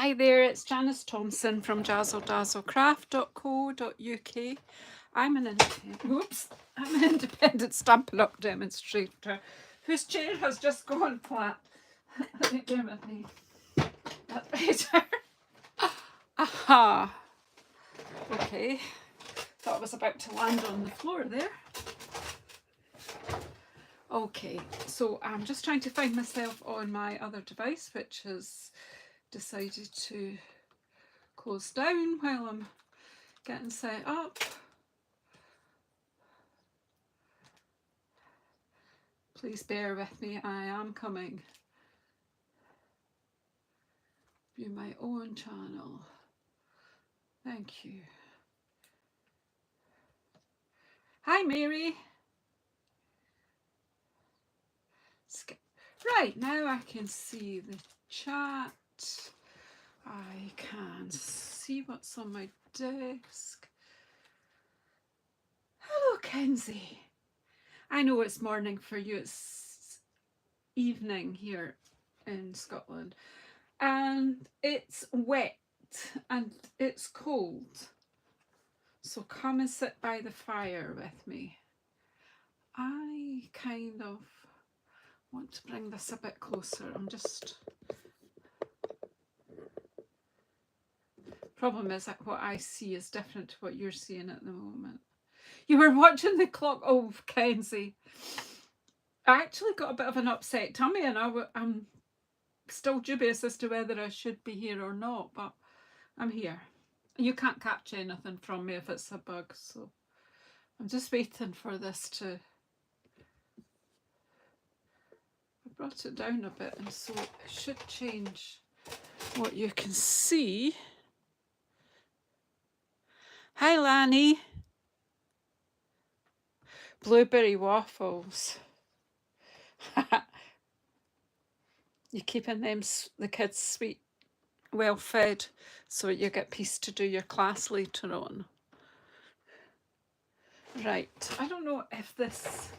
Hi there, it's Janice Thompson from JazzleDazzleCraft.co.uk. I'm an independent Stampin' Up demonstrator whose chair has just gone flat. Bear with me. That's better. Aha. Okay. Thought I was about to land on the floor there. Okay, so I'm just trying to find myself on my other device, which has decided to close down while I'm getting set up. Please bear with me, I am coming. View my own channel. Thank you. Hi Mary. Right, now I can see the chat. I can see what's on my desk. Hello Kenzie. I know it's morning for you, it's evening here in Scotland. And it's wet and it's cold. So come and sit by the fire with me. I kind of want to bring this a bit closer. I'm just... Problem is that what I see is different to what you're seeing at the moment. You were watching the clock. Oh, Kenzie. I actually got a bit of an upset tummy and I'm still dubious as to whether I should be here or not, but I'm here. You can't catch anything from me if it's a bug, so I'm just waiting for this to... I brought it down a bit and so it should change what you can see. Hi Lanny. Blueberry waffles. You're keeping them, the kids, sweet, well fed, so you get peace to do your class later on. Right, I don't know if this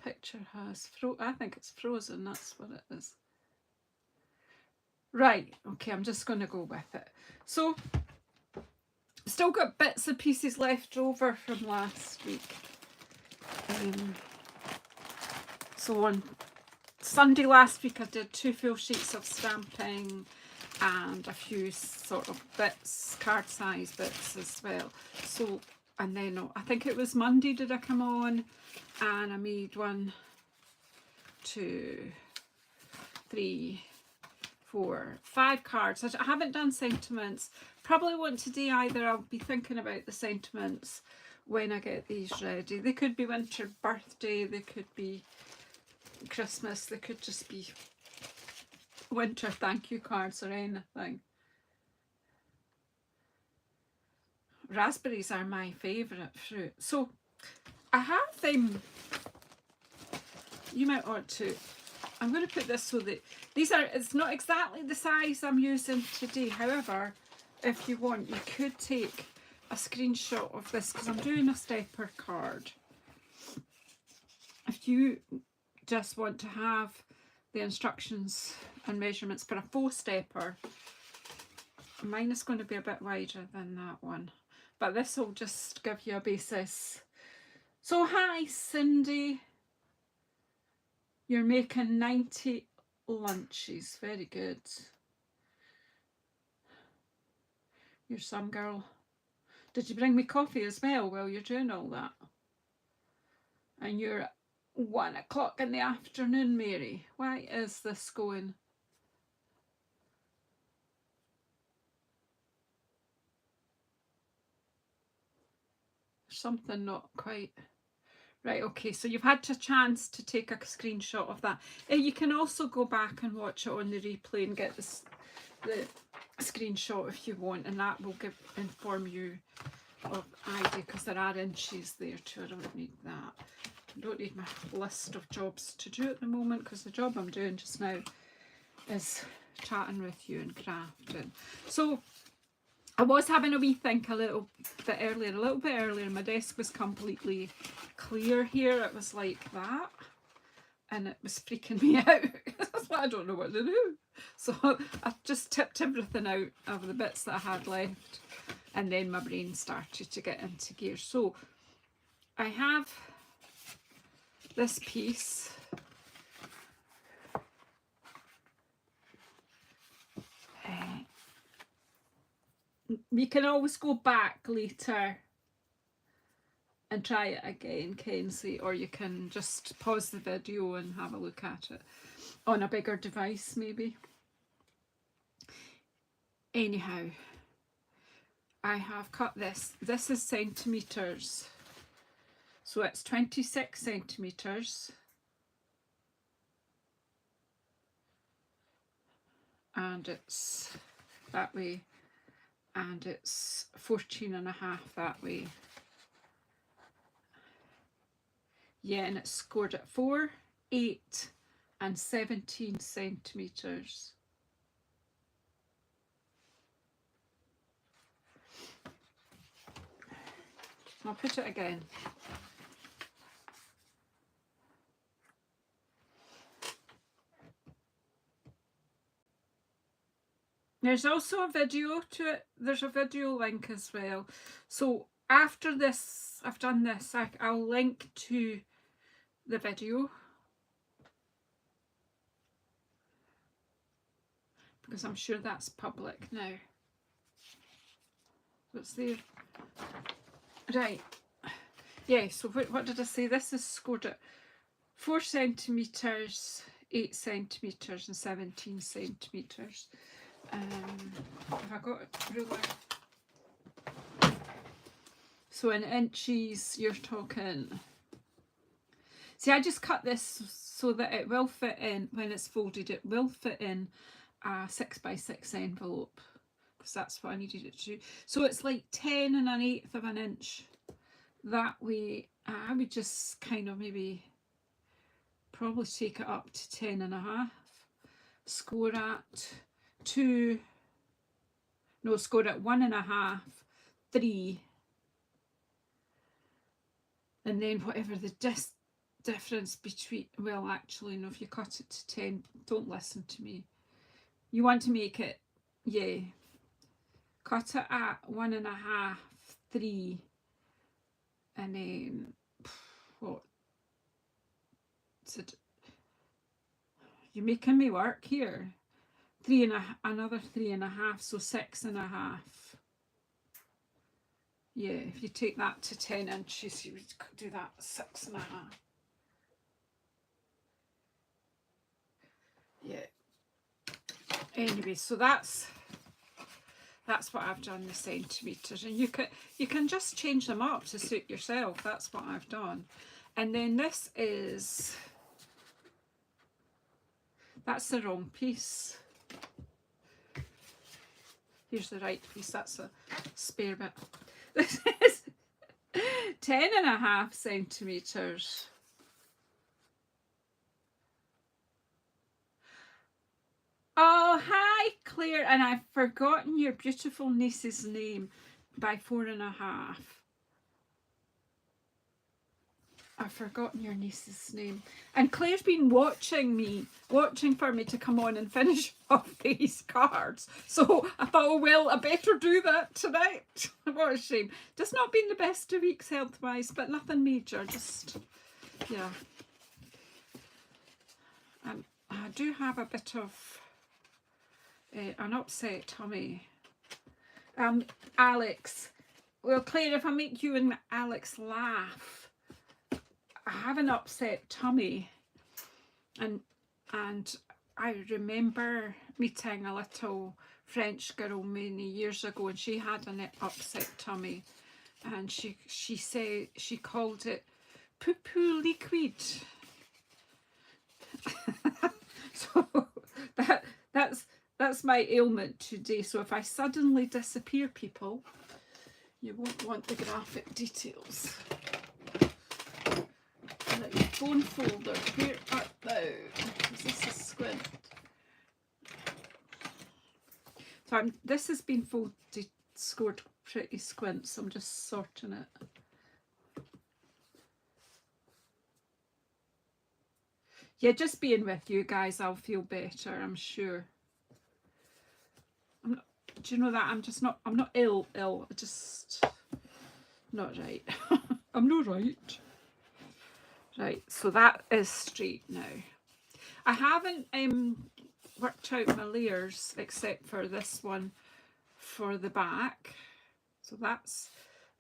picture has I think it's frozen, that's what it is. Right, okay, I'm just going to go with it. So, still got bits and pieces left over from last week. So on Sunday last week I did 2 full sheets of stamping and a few sort of bits, card size bits as well. So, and then I think it was Monday did I come on and I made 1, 2, 3, 4, 5 cards. I haven't done sentiments. Probably won't today either. I'll be thinking about the sentiments when I get these ready. They could be winter birthday, they could be Christmas, they could just be winter thank you cards or anything. Raspberries are my favourite fruit. So I have them, you might want to, I'm going to put this so that these are, it's not exactly the size I'm using today. However, if you want, you could take a screenshot of this because I'm doing a stepper card. If you just want to have the instructions and measurements for a 4-stepper, mine is going to be a bit wider than that one, but this will just give you a basis. So hi Cindy, you're making 90 lunches, very good. You're some girl. Did you bring me coffee as well while you're doing all that? And you're at 1 o'clock in the afternoon, Mary. Why is this going? Something not quite right. Okay, so you've had a chance to take a screenshot of that. You can also go back and watch it on the replay and get the screenshot if you want, and that will inform you of idea because there are inches there too. I don't need that. I don't need my list of jobs to do at the moment because the job I'm doing just now is chatting with you and crafting. So I was having a wee think a little bit earlier. My desk was completely clear here. It was like that. and it was freaking me out. I don't know what to do. So I just tipped everything out of the bits that I had left, and then my brain started to get into gear. So I have this piece. We can always go back later and try it again, Kenzie, or you can just pause the video and have a look at it on a bigger device maybe. Anyhow, I have cut this. This is centimetres. So it's 26 centimetres. And it's that way. And it's 14.5 that way. Yeah, and it's scored at 4, 8 and 17 centimetres. I'll put it again. There's also a video to it. There's a video link as well. So after this, I've done this, I'll link to the video, because I'm sure that's public now. What's there? Right. Yeah, so what did I say? This is scored at 4 centimetres, 8 centimetres and 17 centimetres. Have I got a ruler? So in inches, you're talking... See, I just cut this so that it will fit in, when it's folded, it will fit in a 6x6 envelope, because that's what I needed it to do. So it's like 10 1/8 of an inch. That way, I would just kind of maybe probably take it up to 10.5. Score at 2, no, score at 1.5, 3, and then whatever the difference between, well, actually, no, if you cut it to 10, don't listen to me. You want to make it, yeah, cut it at 1.5, 3, and then, what? You're making me work here. 3.5, another 3.5, so 6.5. Yeah, if you take that to 10 inches, you would do that 6.5. Yeah. Anyway, so that's what I've done, the centimetres, and you can just change them up to suit yourself. That's what I've done. And then this is, that's the wrong piece. Here's the right piece. That's a spare bit. This is 10.5 centimetres. Oh, hi Claire, and I've forgotten your beautiful niece's name by 4.5. I've forgotten your niece's name. And Claire's been watching for me to come on and finish off these cards. So I thought, oh well, I better do that tonight. What a shame. Just not been the best of weeks health-wise, but nothing major, just, yeah. And I do have a bit of an upset tummy. Alex. Well, Claire, if I make you and Alex laugh, I have an upset tummy, and I remember meeting a little French girl many years ago, and she had an upset tummy, and she said, she called it poo-poo liquid. So that's my ailment today. So if I suddenly disappear, people, you won't want the graphic details. Phone folder, where art thou? Is this a squint? So this has been folded, scored pretty squint, so I'm just sorting it. Yeah, just being with you guys, I'll feel better, I'm sure. I'm not, do you know that I'm not ill, just not right. I'm not right. Right, so that is straight now. I haven't worked out my layers except for this one for the back. So that's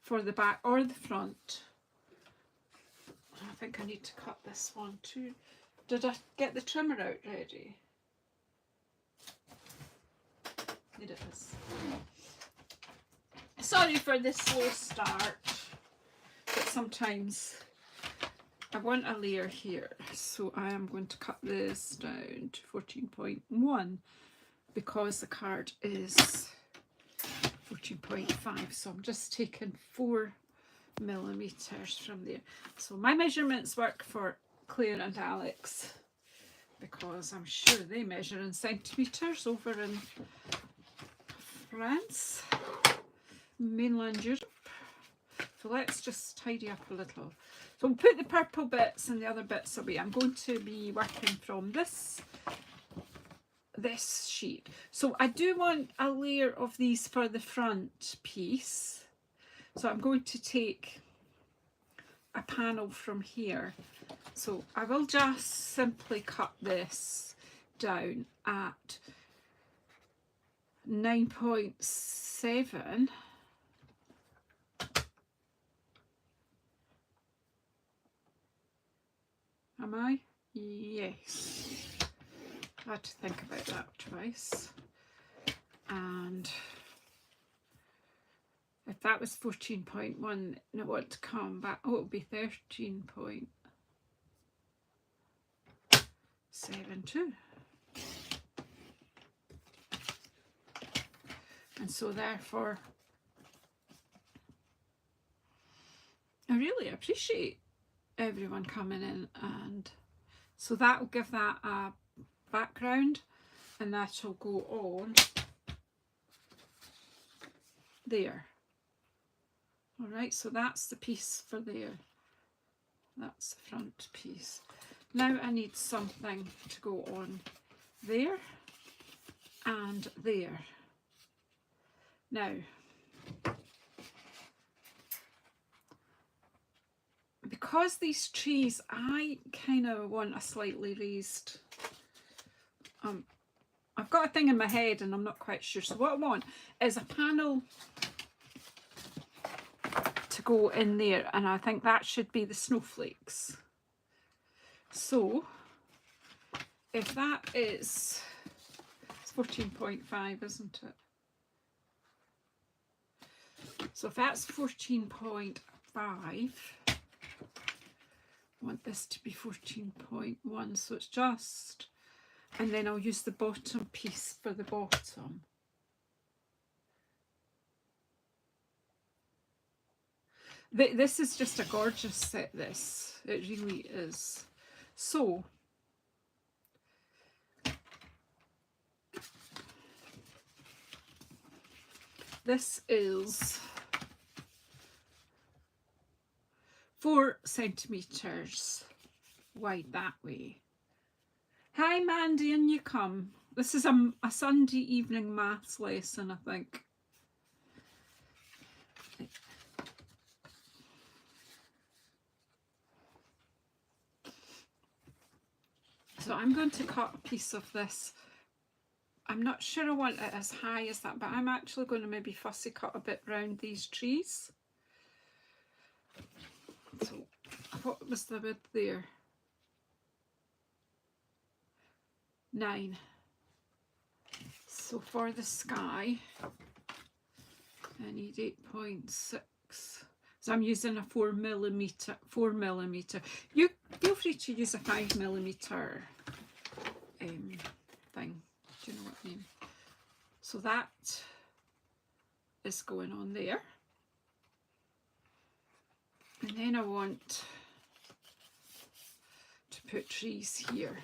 for the back or the front. I think I need to cut this one too. Did I get the trimmer out ready? It is. Sorry for the slow start, but sometimes I want a layer here. So I am going to cut this down to 14.1 because the card is 14.5. So I'm just taking 4 millimeters from there. So my measurements work for Claire and Alex because I'm sure they measure in centimeters over in France, mainland Europe. So let's just tidy up a little. So we'll put the purple bits and the other bits away. I'm going to be working from this sheet. So I do want a layer of these for the front piece. So I'm going to take a panel from here. So I will just simply cut this down at 9.7. Am I? Yes. I had to think about that twice. And if that was 14.1, and I want to come back, oh, it'll be 13.72. And so therefore, I really appreciate everyone coming in, and so that will give that a background, and that will go on there. All right, so that's the piece for there. That's the front piece. Now I need something to go on there and there. Now, because these trees, I kind of want a slightly raised, I've got a thing in my head and I'm not quite sure. So what I want is a panel to go in there, and I think that should be the snowflakes. So if that is, it's 14.5, isn't it? So if that's 14.5, I want this to be 14.1, so it's just, and then I'll use the bottom piece for the bottom. This is just a gorgeous set, this. It really is. So, this is 4 centimetres wide that way. Hi Mandy, in you come. This is a Sunday evening maths lesson, I think. So I'm going to cut a piece of this. I'm not sure I want it as high as that, but I'm actually going to maybe fussy cut a bit round these trees. So what was the width there? 9. So for the sky, I need 8.6. So I'm using a 4 millimeter. You feel free to use a 5 millimeter thing. Do you know what I mean? So that is going on there. And then I want to put trees here.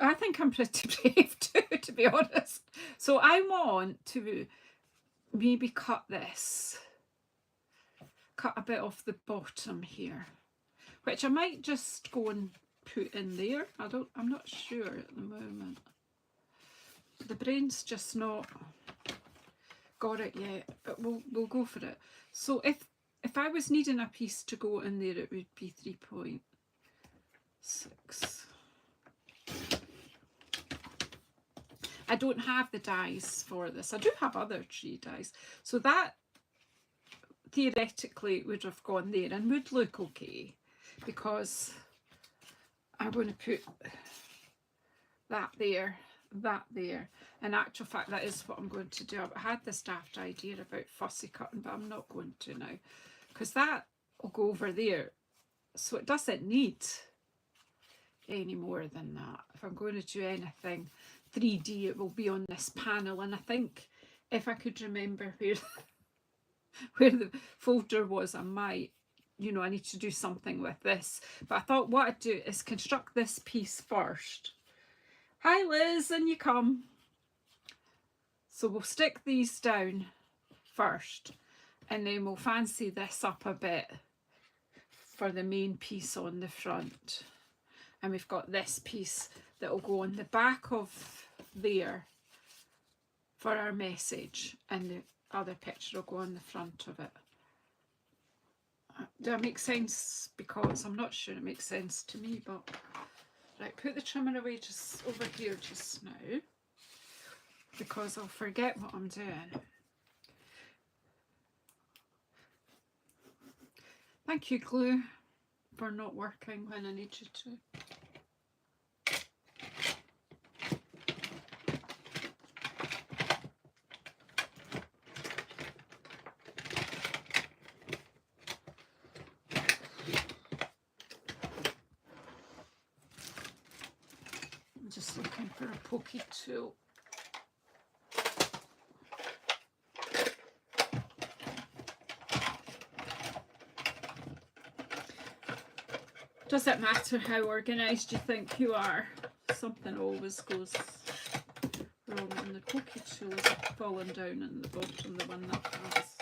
I think I'm pretty brave too, to be honest. So I want to maybe cut this cut a bit off the bottom here, which I might just go and put in there. I'm not sure at the moment. The brain's just not got it yet, but we'll go for it. So if I was needing a piece to go in there, it would be 3.6. I don't have the dies for this. I do have other tree dies. So that theoretically would have gone there and would look okay, because I'm going to put that there, that there. In actual fact, that is what I'm going to do. I had this daft idea about fussy cutting, but I'm not going to now, because that will go over there. So it doesn't need any more than that. If I'm going to do anything 3D, it will be on this panel. And I think if I could remember where the folder was, I might, you know, I need to do something with this. But I thought what I'd do is construct this piece first. Hi Liz, and you come. So we'll stick these down first, and then we'll fancy this up a bit for the main piece on the front. And we've got this piece that will go on the back of there for our message, and the other picture will go on the front of it. Do that make sense? Because I'm not sure it makes sense to me, but right, put the trimmer away just over here just now, because I'll forget what I'm doing. Thank you, glue, for not working when I need you to. I'm just looking for a pokey tool. Does it matter how organised you think you are? Something always goes wrong, and the pokey tool is falling down in the bottom, the one that I was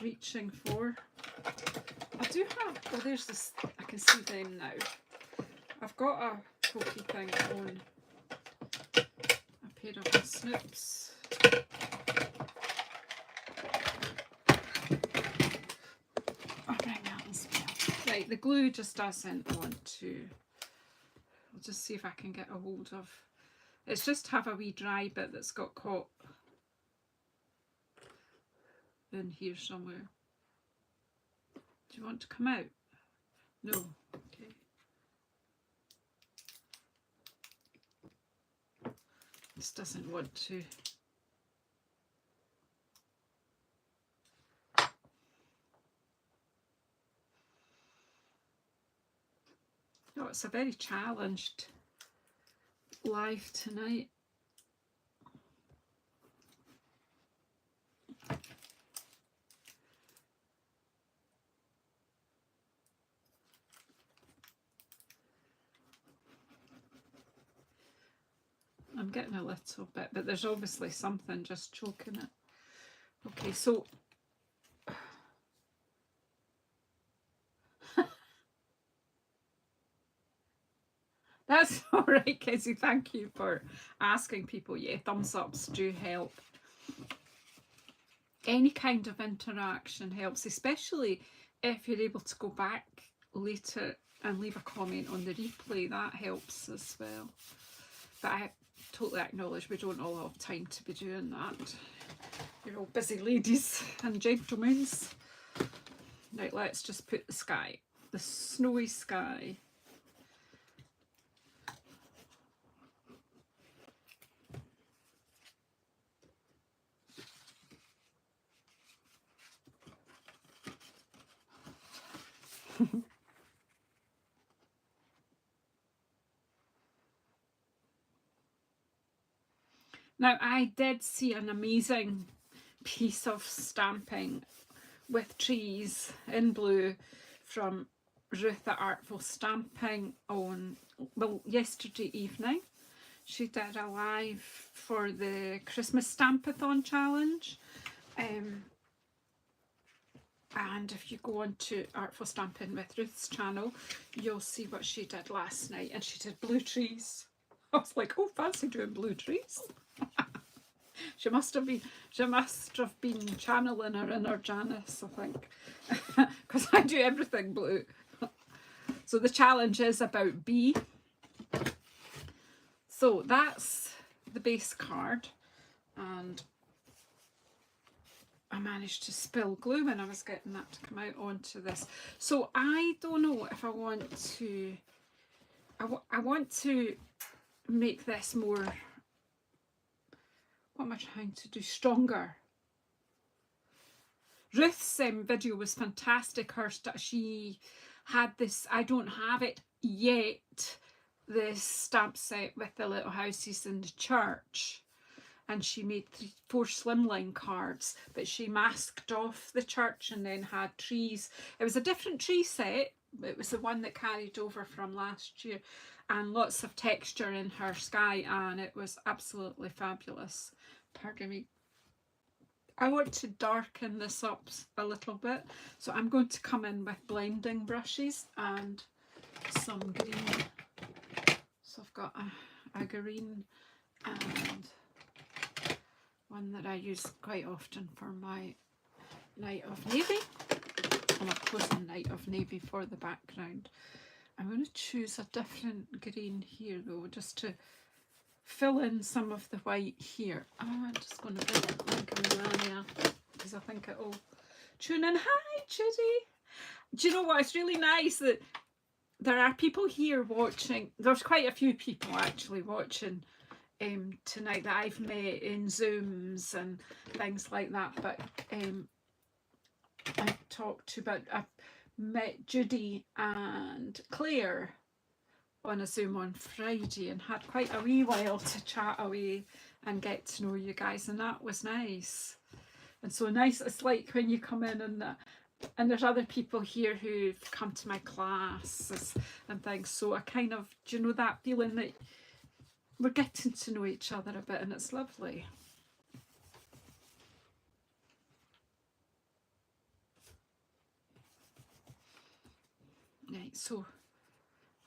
reaching for. I do have, well there's this, I can see them now. I've got a pokey thing on a pair of my snips. I'll bring that as well. Right, the glue just doesn't want to. I'll just see if I can get a hold of. It's just have a wee dry bit that's got caught in here somewhere. Do you want to come out? No. Okay. This doesn't want to. Oh, it's a very challenged live tonight. I'm getting a little bit, but there's obviously something just choking it. Okay, so that's all right, Kizzy. Thank you for asking people. Yeah, thumbs ups do help. Any kind of interaction helps, especially if you're able to go back later and leave a comment on the replay. That helps as well. But I totally acknowledge we don't all have time to be doing that. You're all busy ladies and gentlemen. Right, let's just put the sky, the snowy sky. Now, I did see an amazing piece of stamping with trees in blue from Ruth at Artful Stamping on, well, yesterday evening. She did a live for the Christmas Stampathon challenge. And if you go on to Artful Stamping with Ruth's channel, you'll see what she did last night. And she did blue trees. I was like, oh, fancy doing blue trees. She must have been channeling her inner Janice, I think, because I do everything blue. So the challenge is about B. So that's the base card, and I managed to spill glue when I was getting that to come out onto this. So I don't know if I want to, I want to make this more, what am I trying to do, stronger. Ruth's video was fantastic. She had this, I don't have it yet, this stamp set with the little houses in the church. And she made 4 slimline cards, but she masked off the church and then had trees. It was a different tree set. It was the one that carried over from last year, and lots of texture in her sky, and it was absolutely fabulous. Pardon me. I want to darken this up a little bit, so I'm going to come in with blending brushes and some green. So I've got a green and one that I use quite often for my Night of Navy. And I've chosen Night of Navy for the background. I'm going to choose a different green here though, just to fill in some of the white here. I'm just going to bring it like Melania, because I think it'll tune in. Hi Judy! Do you know what? It's really nice that there are people here watching. There's quite a few people actually watching tonight that I've met in Zooms and things like that, but I've talked to, but I've met Judy and Claire on a Zoom on Friday and had quite a wee while to chat away and get to know you guys, and that was nice. And so nice, it's like when you come in and there's other people here who've come to my classes and things, so I kind of, do you know that feeling that we're getting to know each other a bit, and it's lovely. Right, so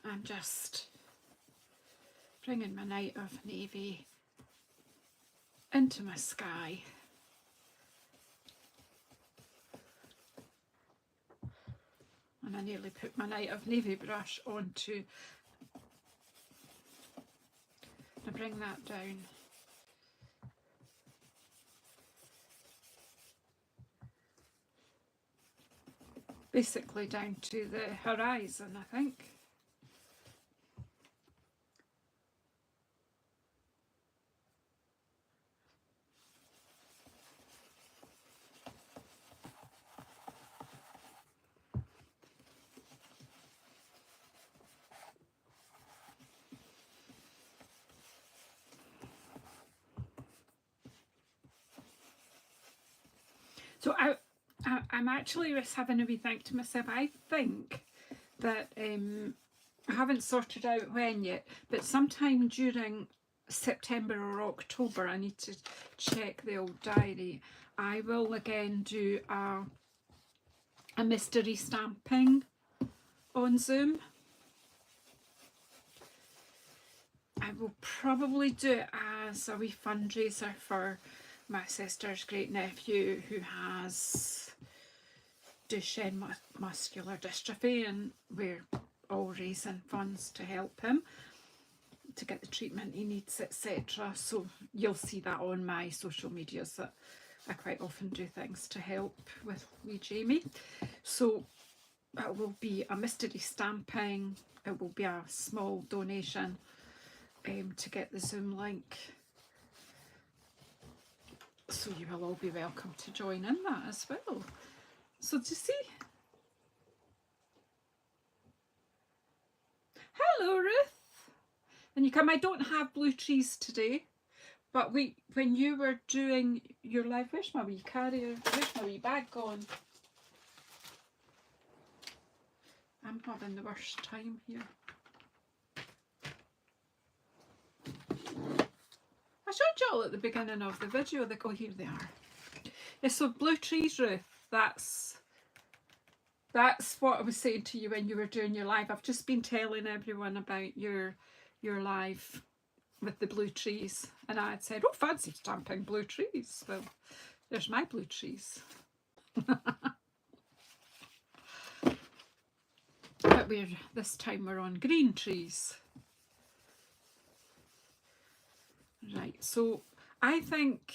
I'm just bringing my Night of Navy into my sky. And I nearly put my Night of Navy brush onto. I bring that down. Basically down to the horizon, I think. So I'm actually just having a wee think to myself. I think that I haven't sorted out when yet, but sometime during September or October, I need to check the old diary, I will again do a mystery stamping on Zoom. I will probably do it as a wee fundraiser for my sister's great nephew who has Duchenne muscular dystrophy, and we're all raising funds to help him to get the treatment he needs, etc. So you'll see that on my social medias that I quite often do things to help with wee Jamie. So it will be a mystery stamping, it will be a small donation to get the Zoom link. So you will all be welcome to join in that as well. So do you see? Hello Ruth. And you come, I don't have blue trees today, but when you were doing your live, where's my wee carrier? Where's my wee bag gone? I'm having the worst time here. I showed you all at the beginning of the video. They go, here they are. Yeah, so blue trees, Ruth, that's That's what I was saying to you when you were doing your live. I've just been telling everyone about your live with the blue trees, and I had said, oh, fancy stamping blue trees. Well, there's my blue trees. But this time we're on green trees. Right, so I think,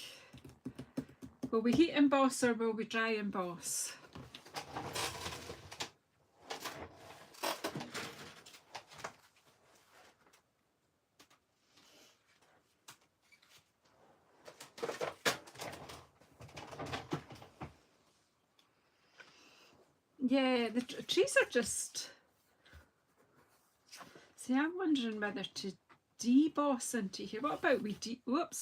will we heat emboss or will we dry emboss? Yeah, the trees are just... See, I'm wondering whether to deboss into here. What about we What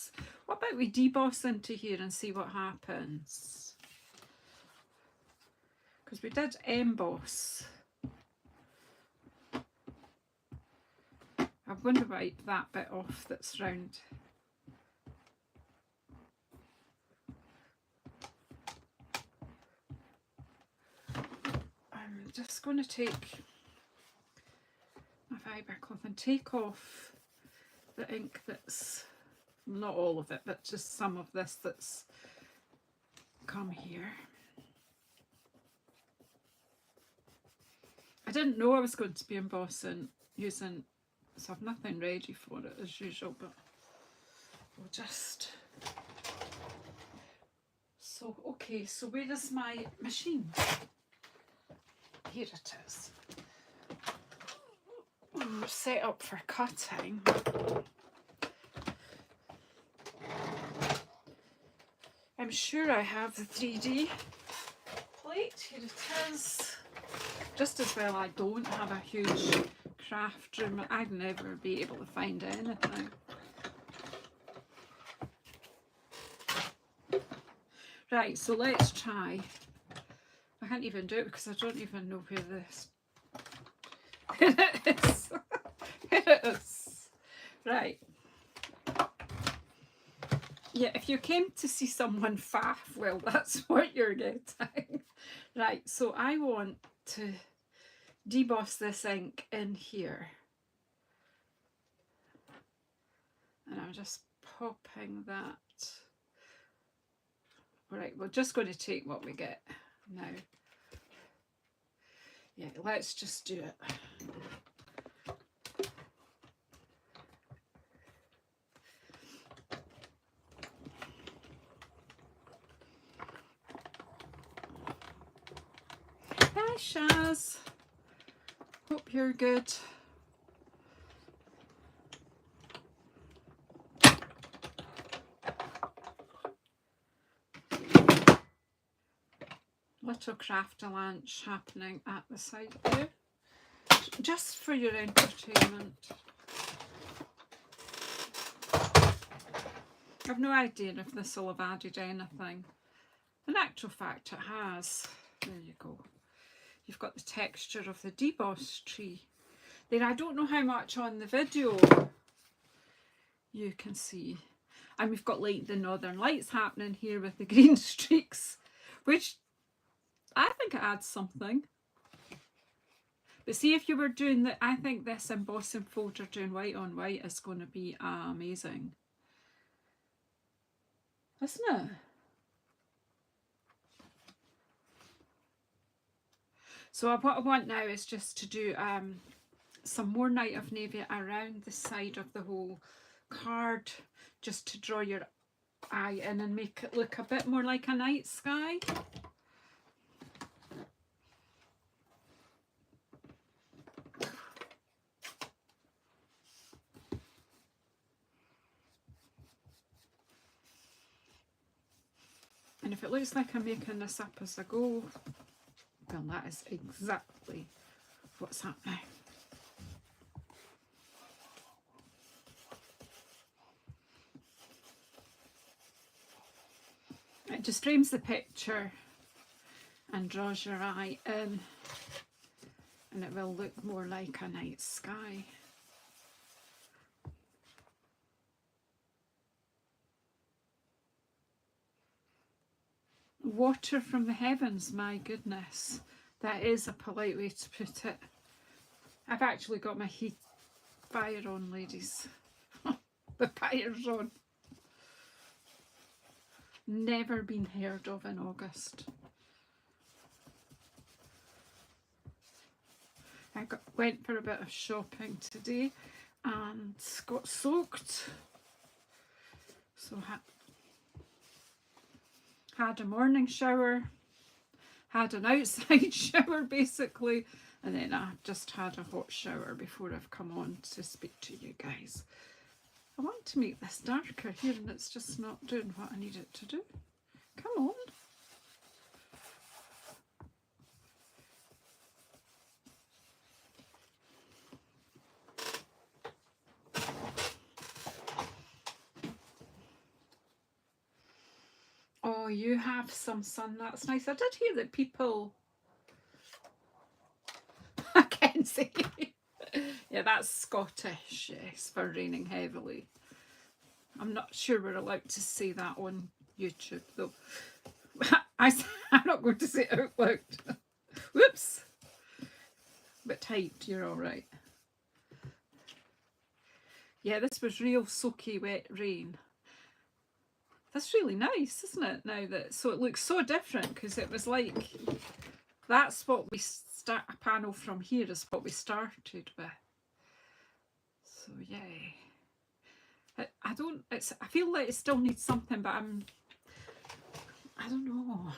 about we deboss into here and see what happens? Because we did emboss. I'm going to wipe that bit off that's round. I'm just going to take my fibre cloth and take off the ink that's, not all of it, but just some of this that's come here. I didn't know I was going to be embossing using, so I've nothing ready for it as usual, but we'll just... So, okay, so where is my machine? Here it is. We're set up for cutting. I'm sure I have the 3D plate. Here it is. Just as well I don't have a huge craft room. I'd never be able to find anything. Right, so let's try. I can't even do it because I don't even know where this... Here it is. Here it is. Right. Yeah, if you came to see someone faff, well, that's what you're getting. Right, so I want to deboss this ink in here. And I'm just popping that. Right, we're just going to take what we get now. Yeah, let's just do it. Hi, Shaz. Hope you're good. Little crafty lunch happening at the side there, just for your entertainment. I've no idea if this will have added anything. In actual fact, it has. There you go. You've got the texture of the deboss tree. Then I don't know how much on the video you can see. And we've got like the northern lights happening here with the green streaks, which I think it adds something. But see, if you were doing the, I think this embossing folder doing white on white is going to be amazing. Isn't it? So what I want now is just to do some more Night of Navy around the side of the whole card, just to draw your eye in and make it look a bit more like a night sky. And if it looks like I'm making this up as I go, well, that is exactly what's happening. It just frames the picture and draws your eye in, and it will look more like a night sky. Water from the heavens, my goodness. That is a polite way to put it. I've actually got my heat fire on, ladies. The fire's on. Never been heard of in August. Went for a bit of shopping today and got soaked. So had a morning shower, had an outside shower basically, and then I just had a hot shower before I've come on to speak to you guys. I want to make this darker here and it's just not doing what I need it to do. Come on. Oh, you have some sun, that's nice. I did hear that people... I can see. Yeah, that's Scottish, yes, for raining heavily. I'm not sure we're allowed to say that on YouTube, though. I'm not going to say it out loud. Whoops. But typed, you're all right. Yeah, this was real soaky, wet rain. That's really nice, isn't it? Now that, so it looks so different because it was like, that's what we start, a panel from here is what we started with. So yeah. I don't, I feel like it still needs something, but I don't know.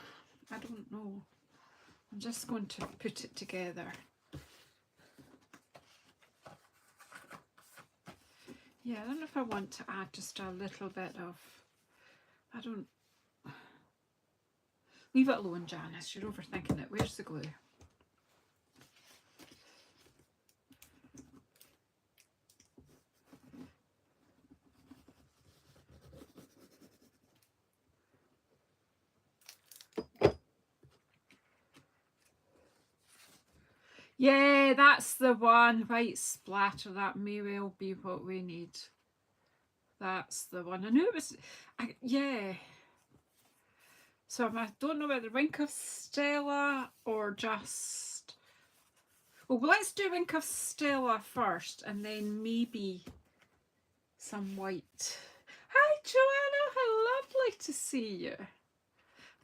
I'm just going to put it together. Yeah, I don't know if I want to add just a little bit of, leave it alone, Janice, you're overthinking it. Where's the glue? Yeah, that's the one. White splatter. That may well be what we need. That's the one. I knew it was... yeah. So I don't know whether Wink of Stella or just... Well, let's do Wink of Stella first and then maybe some white. Hi, Joanna. How lovely to see you.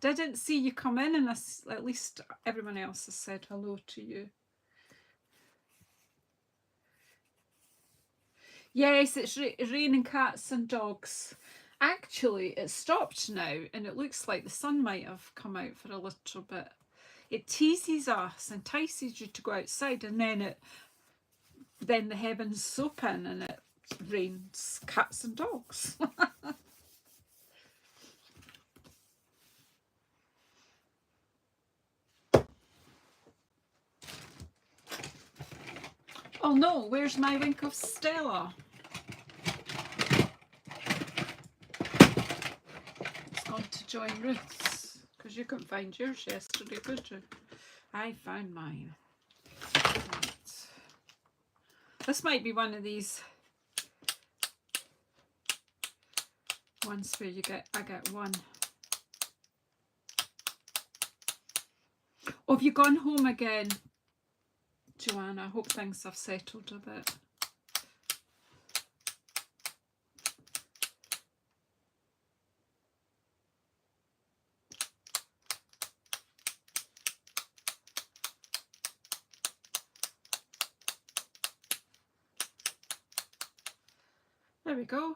Didn't see you come in and at least everyone else has said hello to you. Yes, it's raining cats and dogs. Actually, it stopped now and it looks like the sun might have come out for a little bit. It teases us, entices you to go outside, and then the heavens open and it rains cats and dogs. Oh no, where's my Wink of Stella? It's gone to join Ruth's, because you couldn't find yours yesterday, could you? I found mine. Right. This might be one of these ones where I get one. Oh, have you gone home again, Joanna? I hope things have settled a bit. There we go.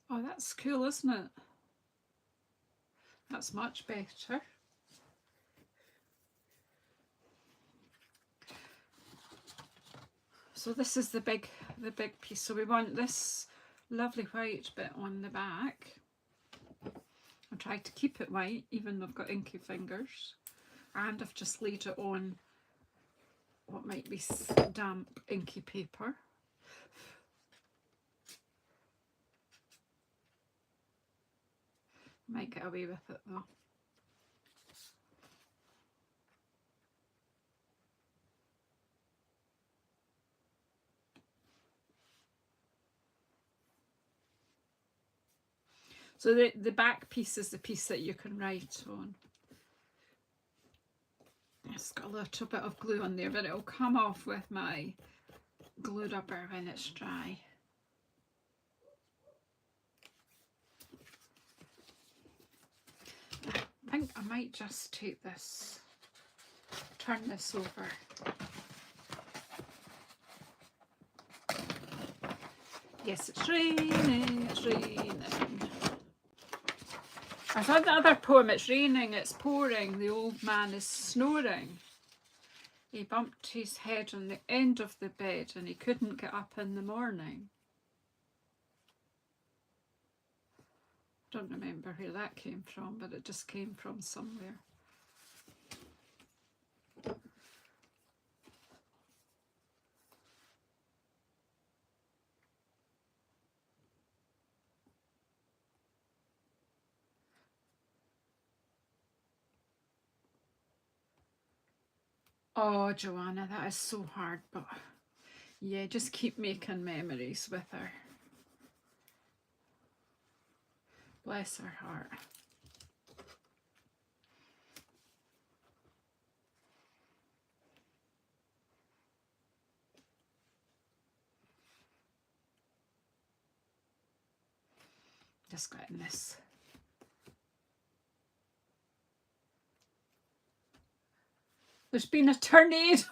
Oh, that's cool, isn't it? That's much better. So this is the big piece. So we want this lovely white bit on the back. I tried to keep it white, even though I've got inky fingers. And I've just laid it on what might be damp inky paper. Might get away with it though. So the back piece is the piece that you can write on. It's got a little bit of glue on there, but it'll come off with my glue rubber when it's dry. I think I might just take this, turn this over. Yes, it's raining, it's raining. I thought the other poem, it's raining, it's pouring, the old man is snoring. He bumped his head on the end of the bed and he couldn't get up in the morning. I don't remember where that came from, but it just came from somewhere. Oh, Joanna, that is so hard, but yeah, just keep making memories with her. Bless her heart. Just getting this. There's been a tornado.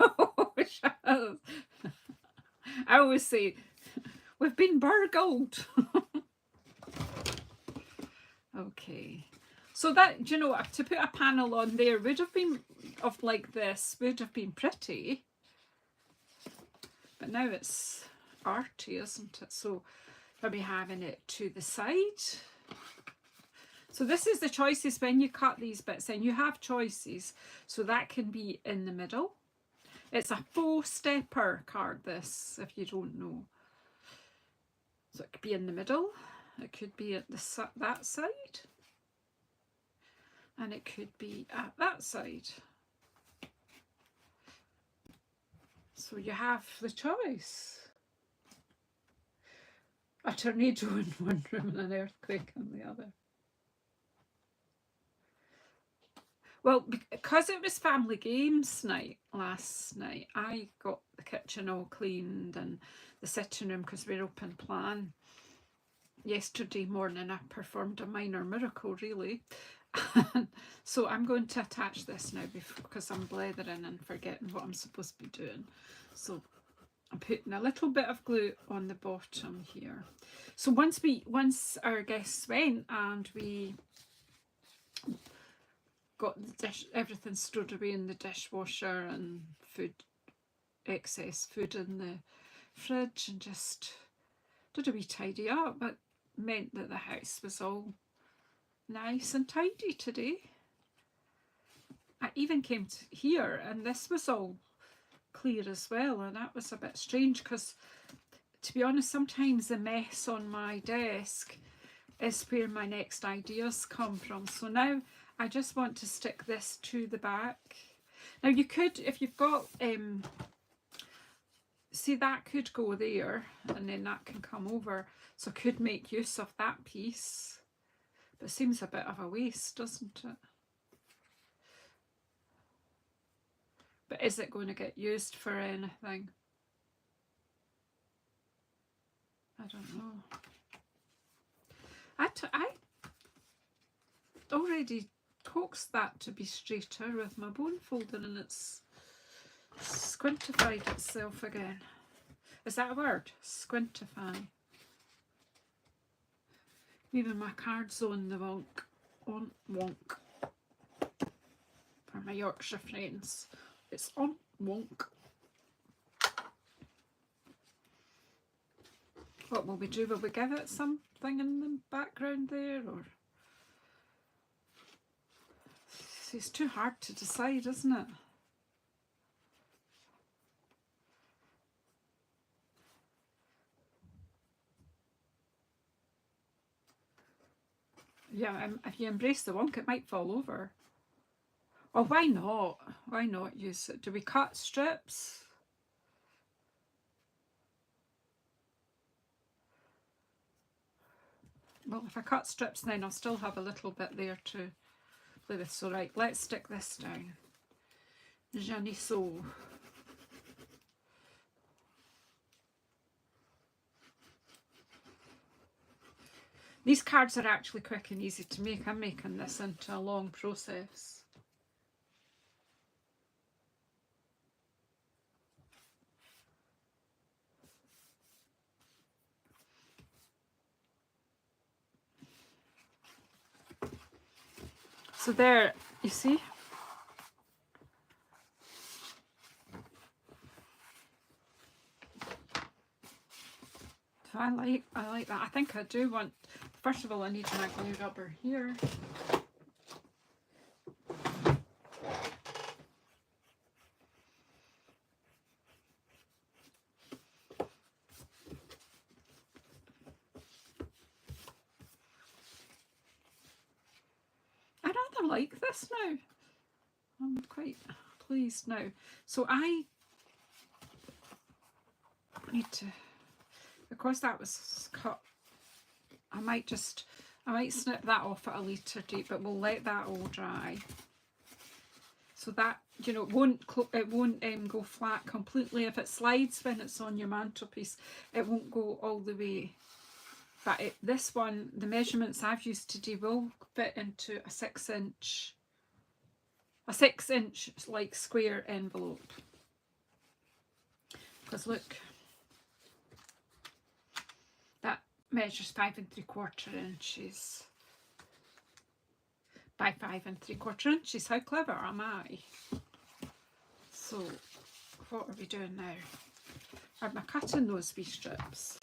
I always say, we've been burgled. Okay. So that, you know, to put a panel on there would have been, of like this, would have been pretty. But now it's arty, isn't it? So maybe having it to the side. So this is the choices when you cut these bits in. You have choices. So that can be in the middle. It's a 4-stepper card, this, if you don't know. So it could be in the middle. It could be at that side. And it could be at that side. So you have the choice. A tornado in one room and an earthquake in the other. Well, because it was family games night last night, I got the kitchen all cleaned and the sitting room, because we're open plan. Yesterday morning I performed a minor miracle, really. So I'm going to attach this now because I'm blethering and forgetting what I'm supposed to be doing. So I'm putting a little bit of glue on the bottom here. So once our guests went and we got everything stored away in the dishwasher and excess food in the fridge, and just did a wee tidy up, but meant that the house was all nice and tidy today. I even came to here and this was all clear as well, and that was a bit strange because, to be honest, sometimes the mess on my desk is where my next ideas come from. So now I just want to stick this to the back. Now you could, if you've got, see, that could go there and then that can come over. So I could make use of that piece. But it seems a bit of a waste, doesn't it? But is it going to get used for anything? I don't know. I already coaxed that to be straighter with my bone folder and it's squintified itself again. Is that a word? Squintify. Even my card's on the wonk. On wonk. For my Yorkshire friends. It's on wonk. What will we do? Will we give it something in the background there, or? See, it's too hard to decide, isn't it? Yeah, if you embrace the wonk, it might fall over. Or why not? Why not use it? Do we cut strips? well, if I cut strips then I'll still have a little bit there to play with. So right, let's stick this down. Janiceau. These cards are actually quick and easy to make. I'm making this into a long process. So there, you see? So I like that. I think I do want, first of all, I need my glue rubber here. I rather like this now. I'm quite pleased now. So I need to, because that was cut, I might snip that off at a later date, but we'll let that all dry. So that, you know, it won't go flat completely. If it slides when it's on your mantelpiece, it won't go all the way. But this one, the measurements I've used today will fit into a 6-inch like square envelope. Because look, that measures 5 3/4 inches by 5 3/4 inches. How clever am I? So what are we doing now? Am I cutting those wee strips?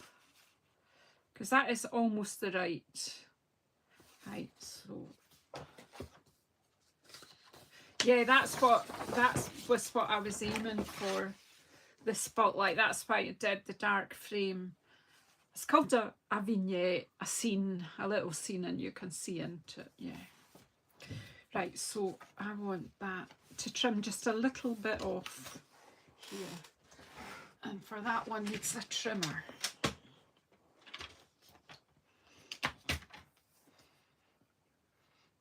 Because that is almost the right height. So yeah, that was what I was aiming for, the spotlight. That's why I did the dark frame. It's called a vignette, a scene, a little scene, and you can see into it. Yeah. Right, so I want that to trim just a little bit off here. And for that one needs a trimmer.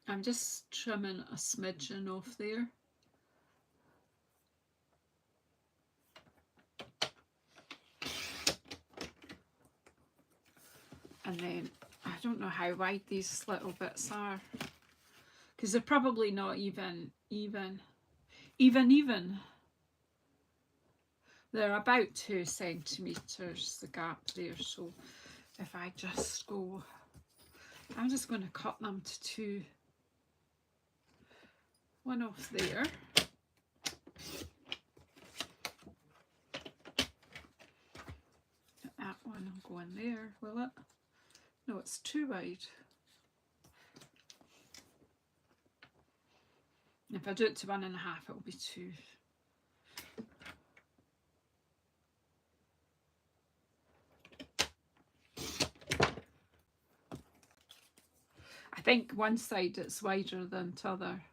I'm just trimming a smidgen off there. And then I don't know how wide these little bits are, because they're probably not even. They're about 2 centimetres, the gap there. So if I just go, I'm just going to cut them to 2. One off there. That one will go in there, will it? No, it's too wide. If I do it to 1.5, it'll be 2. I think one side it's wider than the other.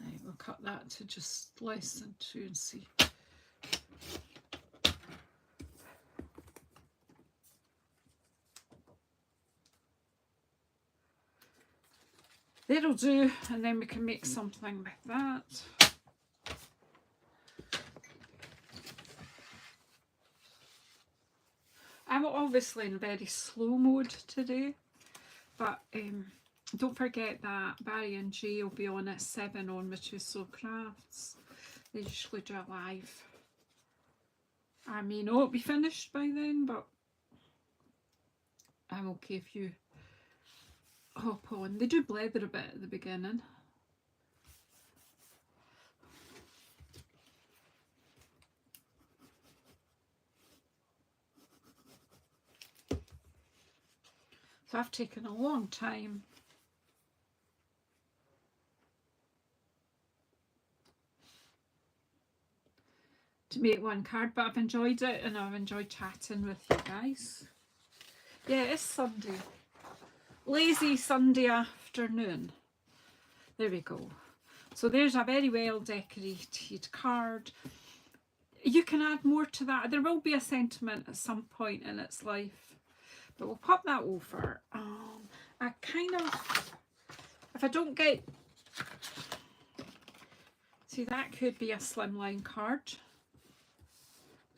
Right, we'll cut that to just less than 2 and see. That'll do, and then we can make something with that. I'm obviously in very slow mode today, but don't forget that Barry and Jay will be on at 7 on JazzleDazzleCrafts. They usually do a live. I may not be finished by then, but I'm okay if you hop on. They do blether a bit at the beginning. So I've taken a long time to make one card, but I've enjoyed it and I've enjoyed chatting with you guys. Yeah, it's Sunday. Lazy Sunday afternoon. There we go. So there's a very well decorated card. You can add more to that. There will be a sentiment at some point in its life, but we'll pop that over. I kind of, if I don't get, see, that could be a slimline card,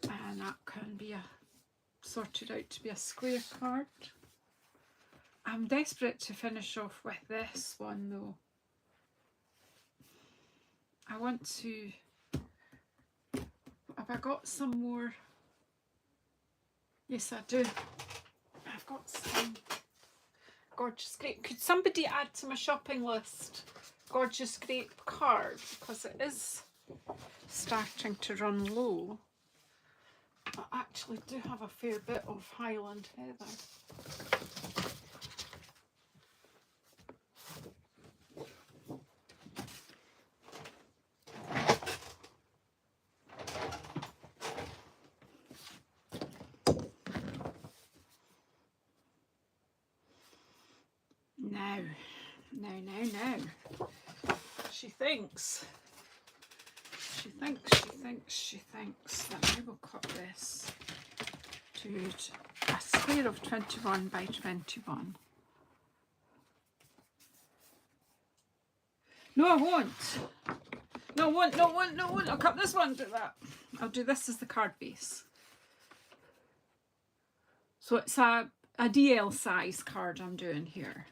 and that can be a sorted out to be a square card. I'm desperate to finish off with this one though. I want to, have I got some more? Yes, I do. I've got some gorgeous grape. Could somebody add to my shopping list gorgeous grape card, because it is starting to run low. I actually do have a fair bit of Highland Heather. No. She thinks that I will cut this to a square of 21 by 21. No, I won't. No, I won't. I'll cut this one, do that. I'll do this as the card base. So it's a DL size card I'm doing here.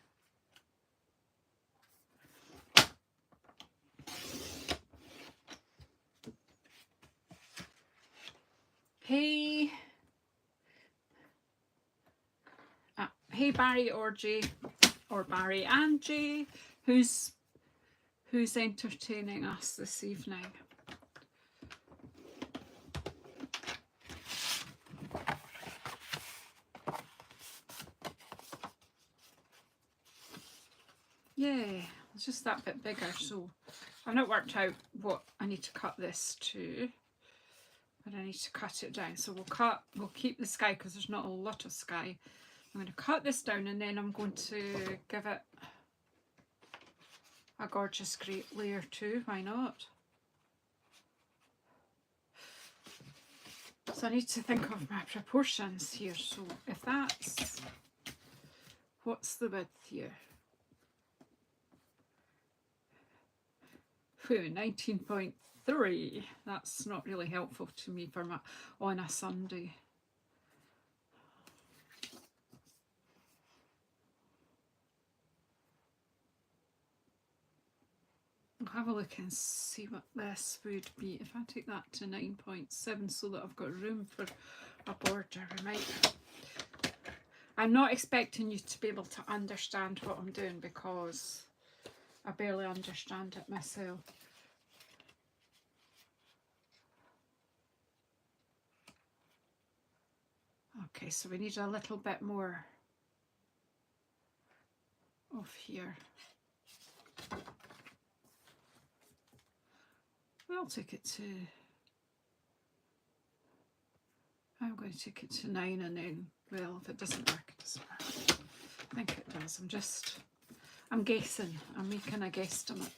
Hey Barry or Jay, or Barry and Jay, who's entertaining us this evening. Yeah, it's just that bit bigger, so I've not worked out what I need to cut this to, but I need to cut it down. So we'll keep the sky because there's not a lot of sky. I'm going to cut this down, and then I'm going to give it a gorgeous grape layer too. Why not? So I need to think of my proportions here. So if that's, what's the width here? 19.3. That's not really helpful to me for on a Sunday. I'll have a look and see what this would be. If I take that to 9.7 so that I've got room for a border, I might. I'm not expecting you to be able to understand what I'm doing because I barely understand it myself. Okay, so we need a little bit more of here. I'll take it to, I'm going to take it to 9, and then, well, if it doesn't work, it doesn't work. I think it does. I'm guessing. I'm making a guesstimate.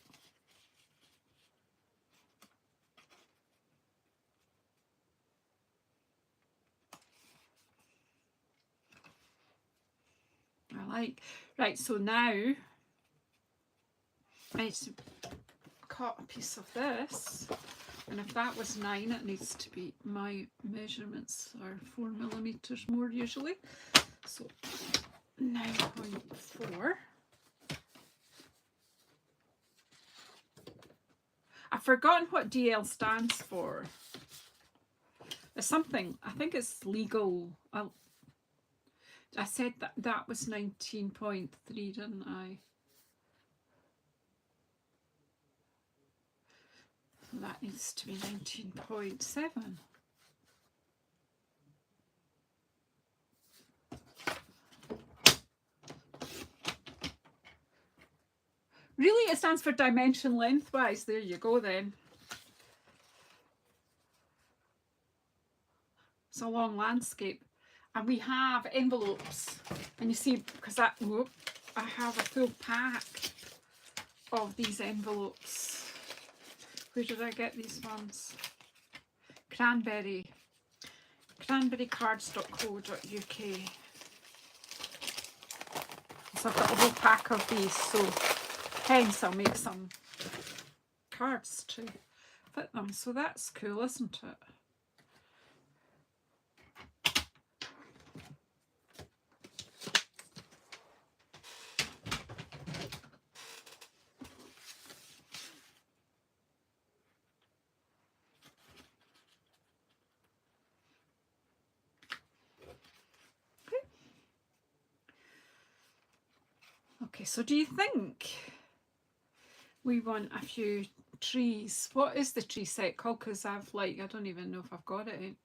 Right, so now I need to cut a piece of this, and if that was 9, it needs to be, my measurements are 4mm more usually, so 9.4. I've forgotten what DL stands for. It's something, I think it's legal. I said that was 19.3, didn't I? So that needs to be 19.7. Really, it stands for dimension lengthwise. There you go then. It's a long landscape. And we have envelopes. And you see, because I have a full pack of these envelopes. Where did I get these ones? Cranberrycards.co.uk. So I've got a whole pack of these, so hence I'll make some cards to fit them. So that's cool, isn't it? Okay, so do you think we want a few trees? What is the tree set called? Because I don't even know if I've got it.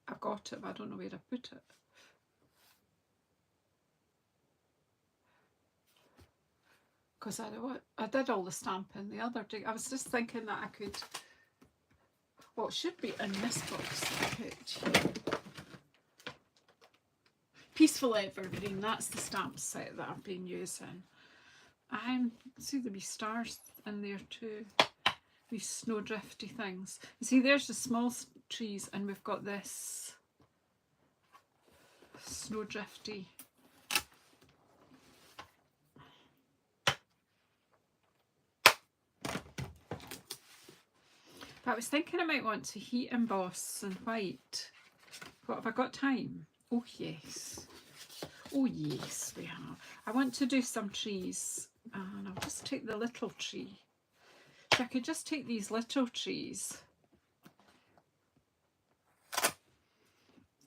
I've got it, but I don't know where to put it. Because I did all the stamping the other day. I was just thinking that I could, well, it should be in this box. Peaceful Evergreen, that's the stamp set that I've been using. See the wee stars in there too, these snowdrifty things. You see, there's the small trees, and we've got this snowdrifty. But I was thinking I might want to heat emboss in white. What, have I got time? Oh yes. Oh yes, we have. I want to do some trees, and I'll just take the little tree. If I could just take these little trees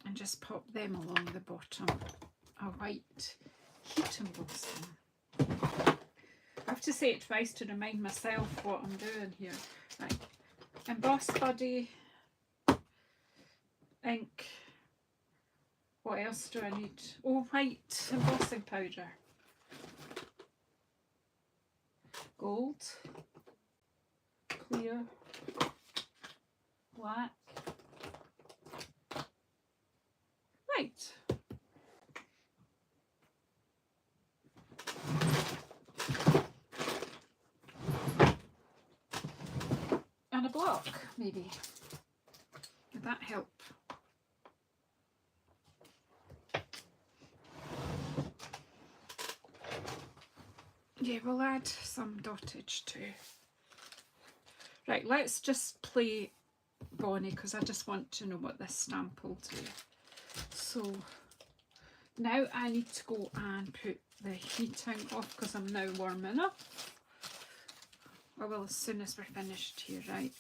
and just pop them along the bottom. A white heat embossing. I have to say it twice to remind myself what I'm doing here. Right. Emboss Buddy, ink. What else do I need? Oh, white embossing powder. Gold, clear, black, white. And a block, maybe. Would that help? Yeah, we'll add some dottage too. Right, let's just play Bonnie, because I just want to know what this stamp will do. So now I need to go and put the heating off, because I'm now warm enough. I will as soon as we're finished here, right?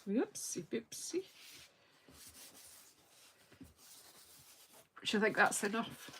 Whoopsie boopsie. Do you think that's enough?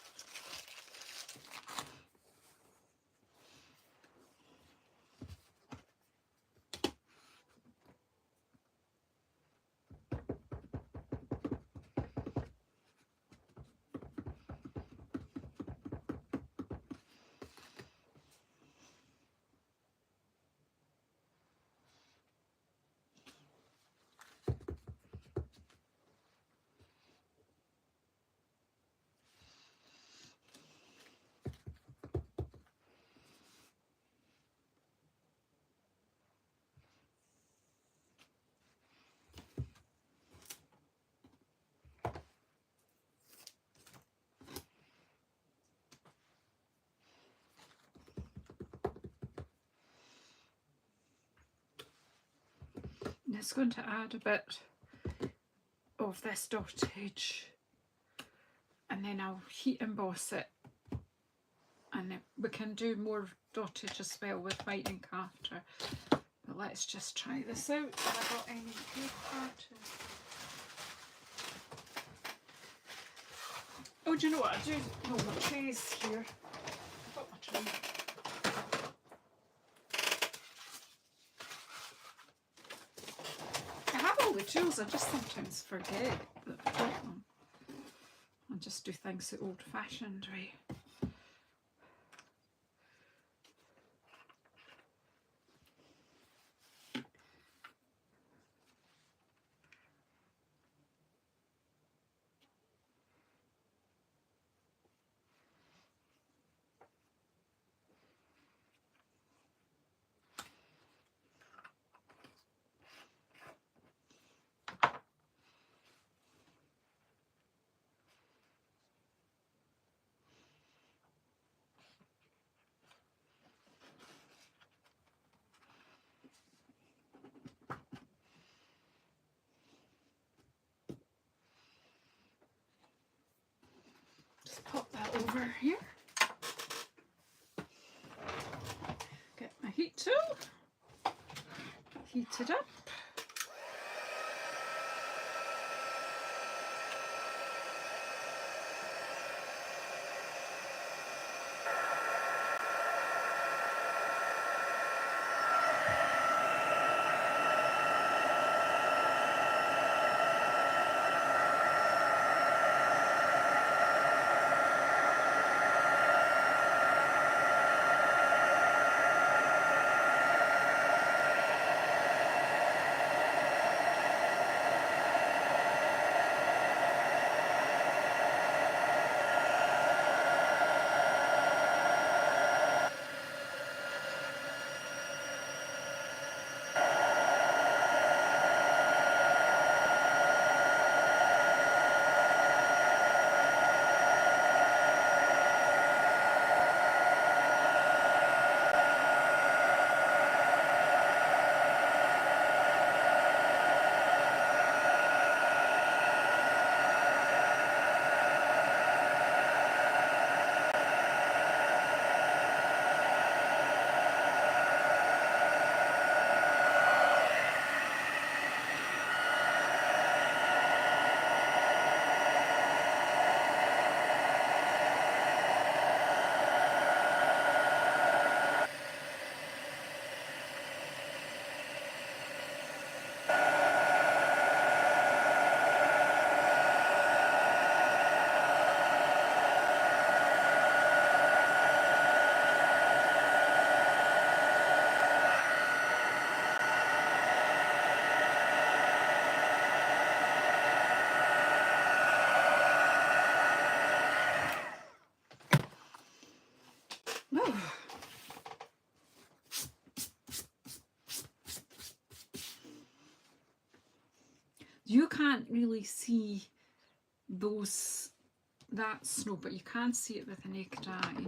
It's going to add a bit of this dottage, and then I'll heat emboss it, and then we can do more dottage as well with white ink after. But let's just try this out. Have I got any paper to... Oh, do you know what I do? No, my tray's here. I've got my tray. I have all the tools, I just sometimes forget that I've got them. I just do things the old-fashioned way. over here. Get my heat tool, heat it up. You can't really see that snow, but you can see it with the naked eye.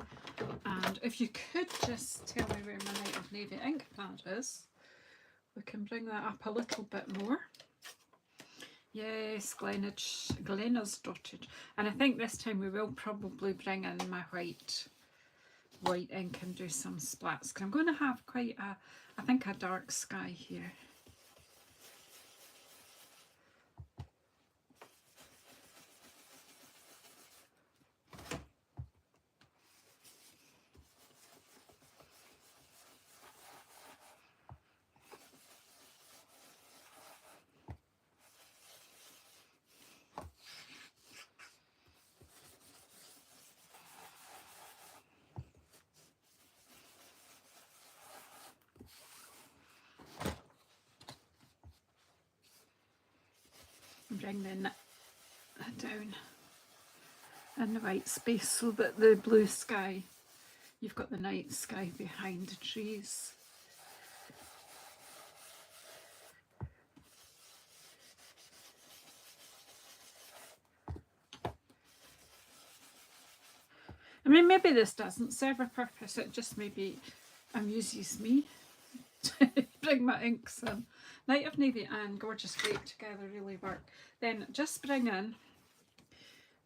And if you could just tell me where my Night of Navy ink pad is, we can bring that up a little bit more. Yes, Glenna's dotted. And I think this time we will probably bring in my white ink and do some splats, because I'm going to have quite I think a dark sky here. Bring the down in the white space so that the blue sky, you've got the night sky behind the trees. I mean, maybe this doesn't serve a purpose, it just maybe amuses me to bring my inks in. Night of Navy and Gorgeous Grape together really work. Then just bring in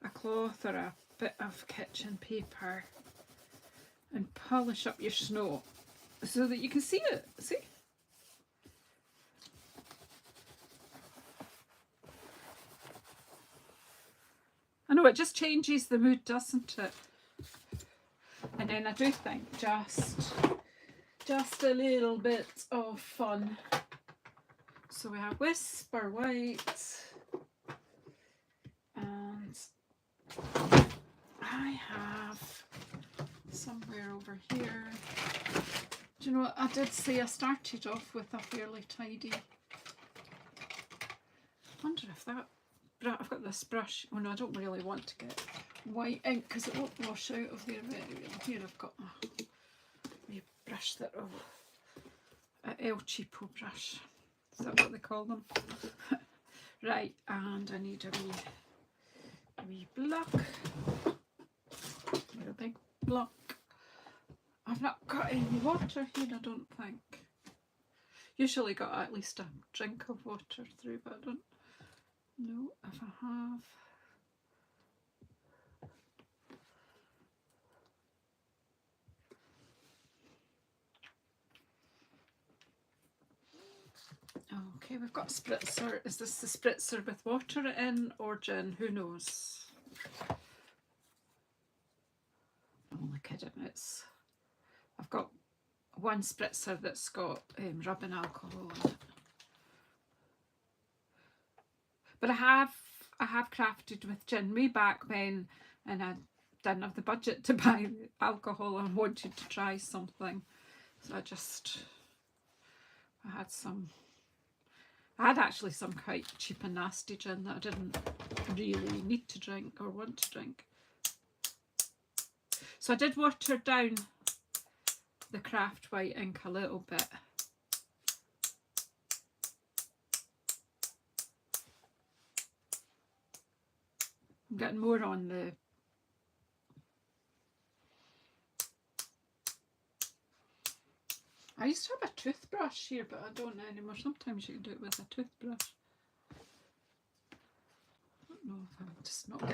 a cloth or a bit of kitchen paper and polish up your snow so that you can see it. See? I know, it just changes the mood, doesn't it? And then I do think just a little bit of fun. So we have Whisper White, and I have somewhere over here. Do you know what? I did say I started off with a fairly tidy. I wonder if that. I've got this brush. Oh no, I don't really want to get white ink because it won't wash out of there very well. Here I've got a brush that an El Cheapo brush. Is that what they call them? Right, and I need a wee block. A big block. I've not got any water here, I don't think. Usually got at least a drink of water through, but I don't know if I have. Okay, we've got spritzer. Is this the spritzer with water in or gin? Who knows? I'm only kidding. I've got one spritzer that's got rubbing alcohol in it. But I have crafted with gin way back when, and I didn't have the budget to buy alcohol and wanted to try something. So I had actually some quite cheap and nasty gin that I didn't really need to drink or want to drink. So I did water down the craft white ink a little bit. I'm getting more on the I used to have a toothbrush here, but I don't anymore. Sometimes you can do it with a toothbrush. I don't know if I'm just not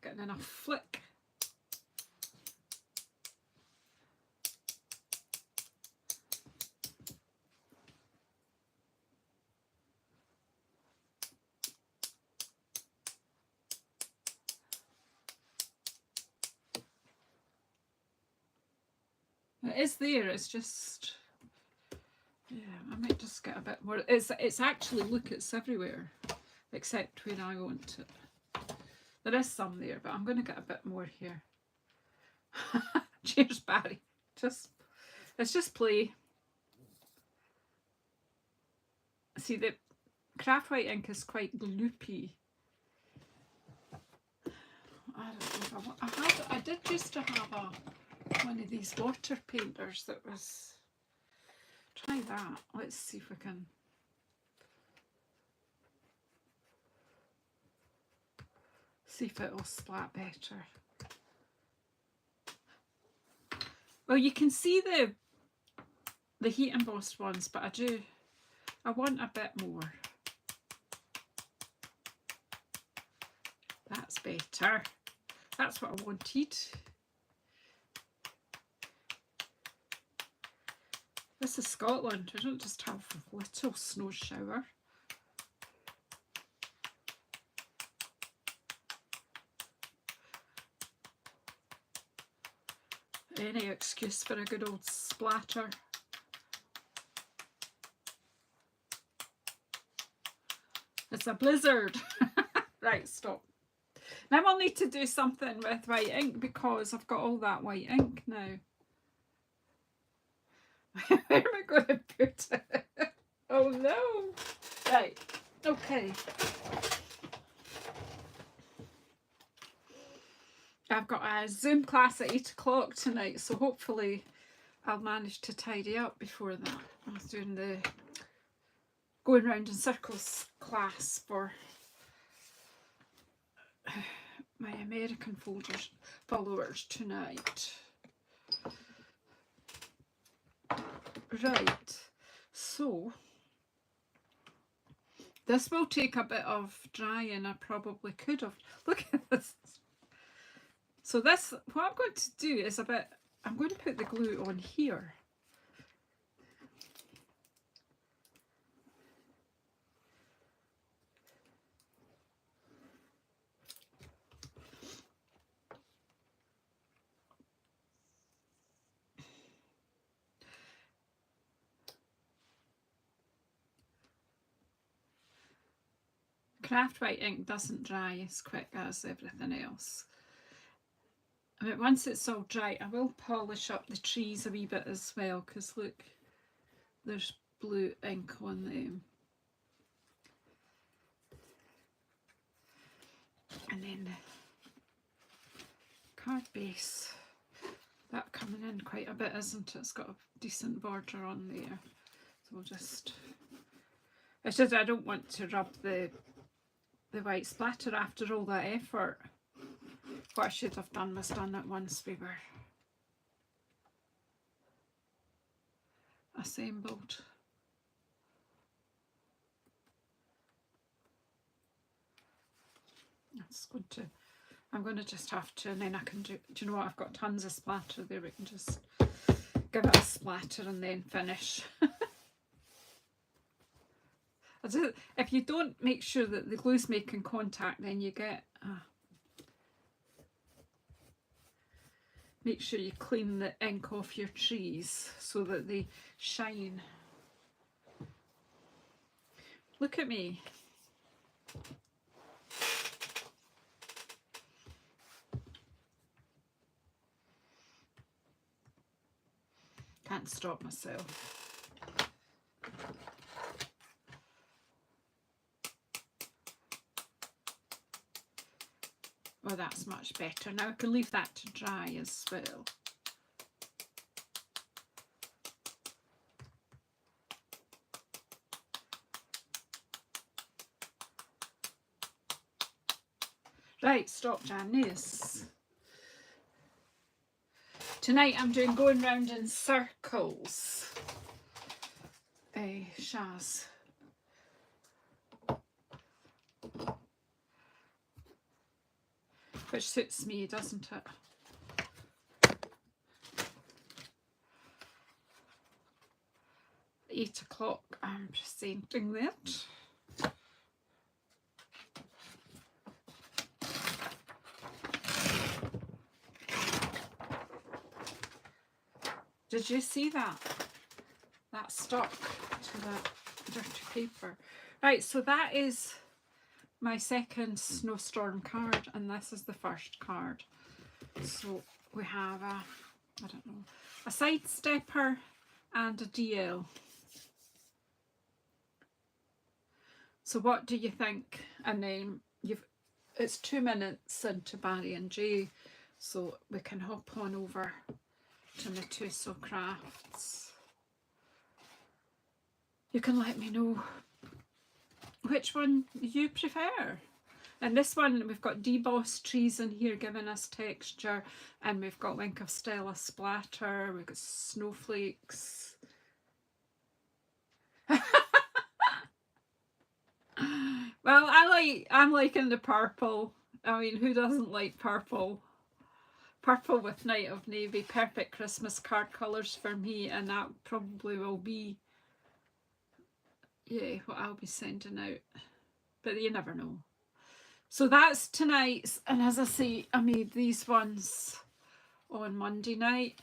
getting enough flick. It is there, it's just, yeah, I might just get a bit more. It's actually, look, it's everywhere, except where I want it. There is some there, but I'm going to get a bit more here. Cheers, Barry. Let's just play. See, the craft white ink is quite gloopy. I don't know if I did used to have one of these water painters that was, try that. Let's see if we can. See if it'll splat better. Well, you can see the heat embossed ones, but I want a bit more. That's better. That's what I wanted. This is Scotland. We don't just have a little snow shower. Any excuse for a good old splatter. It's a blizzard. Right, stop. Now I'll need to do something with white ink because I've got all that white ink now. Where am I going to put it? Oh no. Right, okay. I've got a Zoom class at 8 o'clock tonight, so hopefully I'll manage to tidy up before that. I was doing the going round in circles class for my American followers tonight. Right, so this will take a bit of drying. I probably could have. Look at this. So this, what I'm going to do is I'm going to put the glue on here. Craft white ink doesn't dry as quick as everything else. I mean, once it's all dry, I will polish up the trees a wee bit as well, because look, there's blue ink on them. And then the card base, that coming in quite a bit, isn't it? It's got a decent border on there. So we'll just, it's just I don't want to rub the white splatter after all that effort. What I should have done was done it once we were assembled. I'm going to just have to, and then I can do you know what, I've got tons of splatter there, we can just give it a splatter and then finish. If you don't make sure that the glue's making contact, then you get... make sure you clean the ink off your trees so that they shine. Look at me. Can't stop myself. Oh, that's much better. Now I can leave that to dry as well. Right, stop Janice. Tonight I'm doing going round in circles. Shaz. Which suits me, doesn't it? 8 o'clock, I'm presenting that. Did you see that? That stuck to that dirty paper. Right, so that is my second snowstorm card, and this is the first card. So we have a, I don't know, a sidestepper and a DL. So what do you think? And then it's 2 minutes into Barry and Jay, so we can hop on over to my JazzleDazzleCrafts. You can let me know which one you prefer. And this one, we've got debossed trees in here giving us texture, and we've got Wink of Stella splatter, we've got snowflakes. Well, I'm liking the purple. I mean, who doesn't like purple? Purple with Night of Navy, perfect Christmas card colours for me, and that probably will be, yeah, what I'll be sending out. But you never know. So that's tonight's, and as I say, I made these ones on Monday night.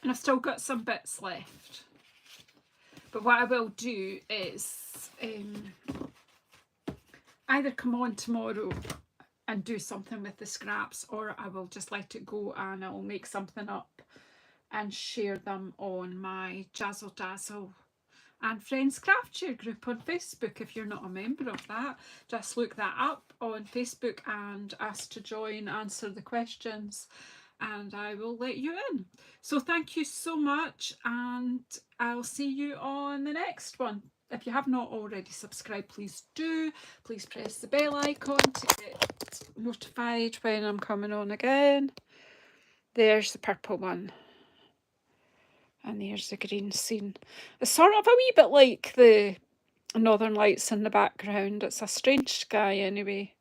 And I've still got some bits left. But what I will do is either come on tomorrow and do something with the scraps, or I will just let it go and I'll make something up and share them on my Jazzle Dazzle and Friends Craft Share group on Facebook. If you're not a member of that, just look that up on Facebook and ask to join, answer the questions, and I will let you in. So thank you so much, and I'll see you on the next one. If you have not already subscribed, please do. Please press the bell icon to get notified when I'm coming on again. There's the purple one. And there's the green scene. It's sort of a wee bit like the Northern Lights in the background. It's a strange sky anyway.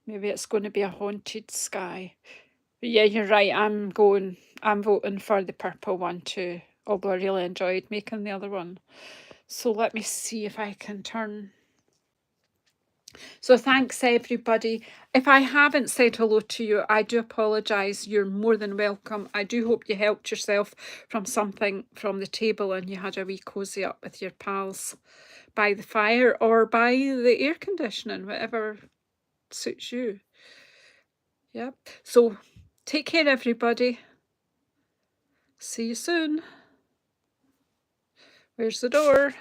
Maybe it's going to be a haunted sky. But yeah, you're right. I'm voting for the purple one too. Although I really enjoyed making the other one. So let me see if I can turn. So thanks everybody. If I haven't said hello to you, I do apologise. You're more than welcome. I do hope you helped yourself from something from the table and you had a wee cosy up with your pals by the fire or by the air conditioning, whatever suits you. Yeah. So take care everybody. See you soon. Where's the door?